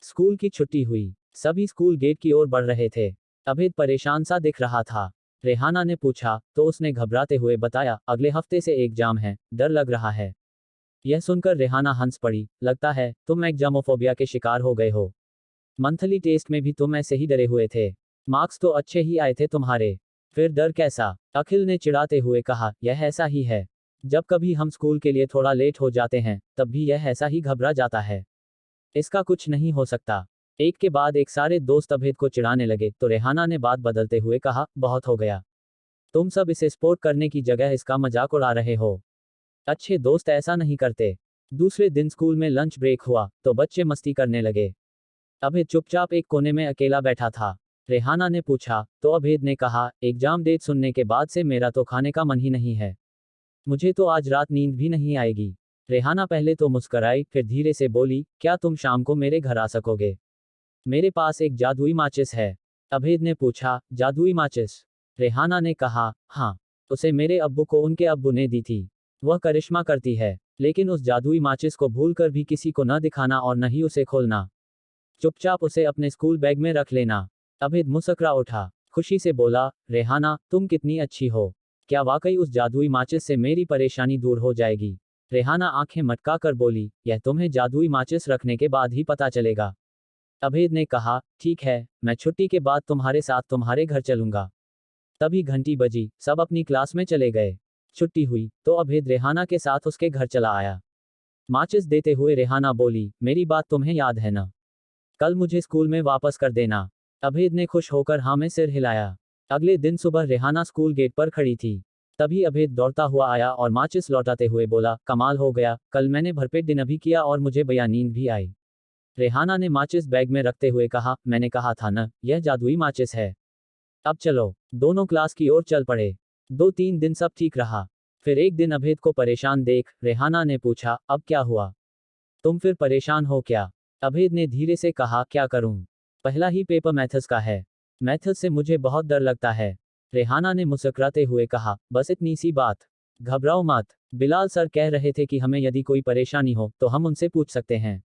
School की छुट्टी हुई। सभी स्कूल गेट की ओर बढ़ रहे थे। अभेद परेशान सा दिख रहा था। रेहाना ने पूछा, तो उसने घबराते हुए बताया, अगले हफ्ते से एग्जाम है, डर लग रहा है। यह सुनकर रेहाना हंस पड़ी। लगता है तुम एग्जामोफोबिया के शिकार हो गए हो। मंथली टेस्ट में भी तुम ऐसे ही डरे हुए थे। मार्क्स तो अच्छे ही आए थे तुम्हारे। फिर डर कैसा? अखिल ने चिढ़ाते हुए कहा, यह ऐसा ही है। जब कभी हम स्कूल के लिए थोड़ा लेट हो जाते हैं, तब भी यह ऐसा ही घबरा जाता है। इसका कुछ नहीं हो सकता। एक के बाद एक सारे दोस्त अभेद को चिढ़ाने लगे, तो रेहाना ने बात बदलते हुए कहा, बहुत हो गया। तुम सब इसे स्पोर्ट करने की जगह इसका मजाक उड़ा रहे हो। अच्छे दोस्त ऐसा नहीं करते। दूसरे दिन स्कूल में लंच ब्रेक हुआ, तो बच्चे मस्ती करने लगे। अभेद चुपचाप एक कोने में अकेला बैठा था। रेहाना ने पूछा, तो अभेद ने कहा, एग्जाम डेट सुनने के बाद से मेरा तो खाने का मन ही नहीं है। मुझे तो आज रात नींद भी नहीं आएगी। रेहाना पहले तो मुस्कराई, फिर धीरे से बोली, क्या तुम शाम को मेरे घर आ सकोगे? मेरे पास एक जादुई माचिस है। अभेद ने पूछा, जादुई माचिस? रेहाना ने कहा, हाँ। उसे मेरे अब्बू को उनके अब्बू ने दी थी। वह करिश्मा करती है। लेकिन उस जादुई माचिस को भूलकर भी किसी को न दिखाना और न ही उसे खोलना। चुपचाप उसे अपने स्कूल बैग में रख लेना। अभेद मुस्करा उठा। खुशी से बोला, रेहाना तुम कितनी अच्छी हो। क्या वाकई उस जादुई माचिस से मेरी परेशानी दूर हो जाएगी? रेहाना आंखें मटका कर बोली, यह तुम्हें जादुई माचिस रखने के बाद ही पता चलेगा। अभेद ने कहा, ठीक है, मैं छुट्टी के बाद तुम्हारे साथ तुम्हारे घर चलूंगा। तभी घंटी बजी, सब अपनी क्लास में चले गए। छुट्टी हुई, तो अभेद रेहाना के साथ उसके घर चला आया। माचिस देते हुए रेहाना बोली, मेरी बात तुम्हें याद है ना? कल मुझे स्कूल में वापस कर देना। अभेद ने खुश होकर हाँ में सिर हिलाया। अगले दिन सुबह रेहाना स्कूल गेट पर खड़ी थी। तभी अभेद दौड़ता हुआ आया और माचिस लौटाते हुए बोला, कमाल हो गया, कल मैंने भरपेट डिनर भी किया और मुझे बढ़िया नींद भी आई। रेहाना ने माचिस बैग में रखते हुए कहा, मैंने कहा था न, यह जादुई माचिस है। अब चलो। दोनों क्लास की ओर चल पड़े। 2-3 दिन सब ठीक रहा। फिर एक दिन अभेद को परेशान देख रेहाना ने पूछा, अब क्या हुआ? तुम फिर परेशान हो क्या? अभेद ने धीरे से कहा, क्या करूं? पहला ही पेपर मैथ्स का है। मैथ्स से मुझे बहुत डर लगता है। रेहाना ने मुस्कुराते हुए कहा, बस इतनी सी बात। घबराओ मत। बिलाल सर कह रहे थे कि हमें यदि कोई परेशानी हो तो हम उनसे पूछ सकते हैं।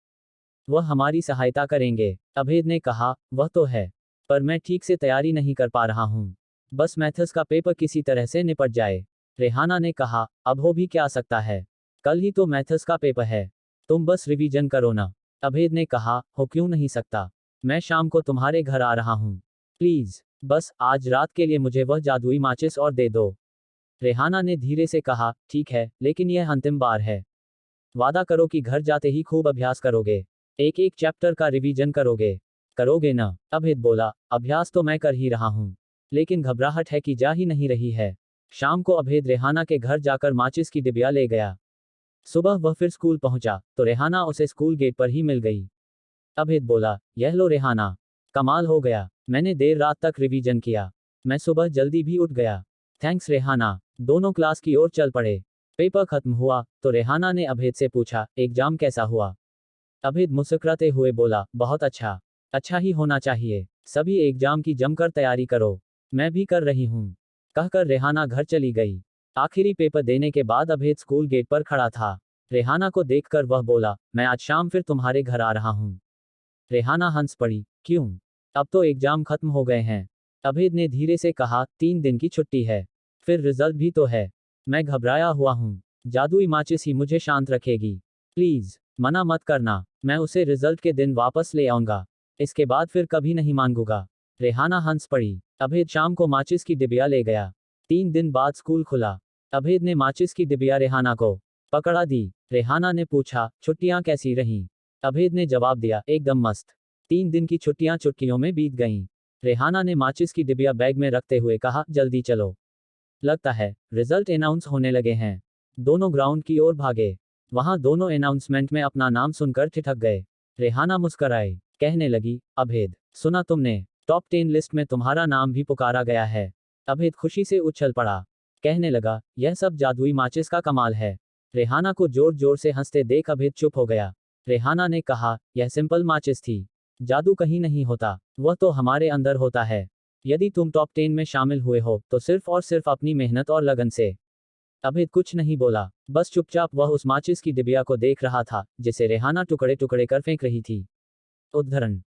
वह हमारी सहायता करेंगे। अभेद ने कहा, वह तो है। पर मैं ठीक से तैयारी नहीं कर पा रहा हूँ। बस मैथ्स का पेपर किसी तरह से निपट जाए। रेहाना ने कहा, अब हो भी क्या सकता है? कल ही तो मैथ्स का पेपर है। तुम बस रिवीजन करो ना। अभेद ने कहा, हो क्यों नहीं सकता? मैं शाम को तुम्हारे घर आ रहा हूँ। प्लीज, बस आज रात के लिए मुझे वह जादुई माचिस और दे दो। रेहाना ने धीरे से कहा, ठीक है, लेकिन यह अंतिम बार है। वादा करो कि घर जाते ही खूब अभ्यास करोगे। एक एक चैप्टर का रिवीजन करोगे। करोगे ना? अभेद बोला, अभ्यास तो मैं कर ही रहा हूँ। लेकिन घबराहट है कि जा ही नहीं रही है। शाम को अभेद रेहाना के घर जाकर माचिस की डिबिया ले गया। सुबह वह फिर स्कूल पहुंचा, तो रेहाना उसे स्कूल गेट पर ही मिल गई। अभेद बोला, यह लो रेहाना। कमाल हो गया, मैंने देर रात तक रिवीजन किया। मैं सुबह जल्दी भी उठ गया। थैंक्स रेहाना। दोनों क्लास की ओर चल पड़े। पेपर खत्म हुआ, तो रेहाना ने अभेद से पूछा, एग्जाम कैसा हुआ? अभेद मुस्कुराते हुए बोला, बहुत अच्छा। अच्छा ही होना चाहिए। सभी एग्जाम की जमकर तैयारी करो। मैं भी कर रही हूँ। कहकर रेहाना घर चली गई। आखिरी पेपर देने के बाद अभेद स्कूल गेट पर खड़ा था। रेहाना को देखकर वह बोला, मैं आज शाम फिर तुम्हारे घर आ रहा हूँ। रेहाना हंस पड़ी, क्यों? अब तो एग्जाम खत्म हो गए हैं। अभेद ने धीरे से कहा, 3 दिन की छुट्टी है। फिर रिजल्ट भी तो है। मैं घबराया हुआ हूँ। जादुई माचिस ही मुझे शांत रखेगी। प्लीज, मना मत करना। मैं उसे रिजल्ट के दिन वापस ले आऊंगा। इसके बाद फिर कभी नहीं मांगूंगा। रेहाना हंस पड़ी। अभेद शाम को माचिस की डिबिया ले गया। 3 दिन बाद स्कूल खुला। अभेद ने माचिस की डिबिया रेहाना को पकड़ा दी। रेहाना ने पूछा, छुट्टियां कैसी रहीं? अभेद ने जवाब दिया, एकदम मस्त। 3 दिन की छुट्टियां चुटकियों में बीत गईं। रेहाना ने माचिस की डिबिया बैग में रखते हुए कहा, जल्दी चलो। लगता है रिजल्ट अनाउंस होने लगे हैं। दोनों ग्राउंड की ओर भागे। वहां दोनों अनाउंसमेंट में अपना नाम सुनकर ठिठक गए। रेहाना मुस्कुराई, कहने लगी, अभेद, सुना तुमने? टॉप 10 लिस्ट में तुम्हारा नाम भी पुकारा गया है। अभेद खुशी से उछल पड़ा। कहने लगा, यह सब जादुई माचिस का कमाल है। रेहाना को जोर जोर से हंसते देख अभेद चुप हो गया। रेहाना ने कहा, यह सिंपल माचिस थी। जादू कहीं नहीं होता, वह तो हमारे अंदर होता है। यदि तुम टॉप 10 में शामिल हुए हो, तो सिर्फ और सिर्फ अपनी मेहनत और लगन से। अभेद कुछ नहीं बोला, बस चुपचाप वह उस माचिस की डिबिया को देख रहा था, जिसे रेहाना टुकड़े टुकड़े कर फेंक रही थी। उद्धरण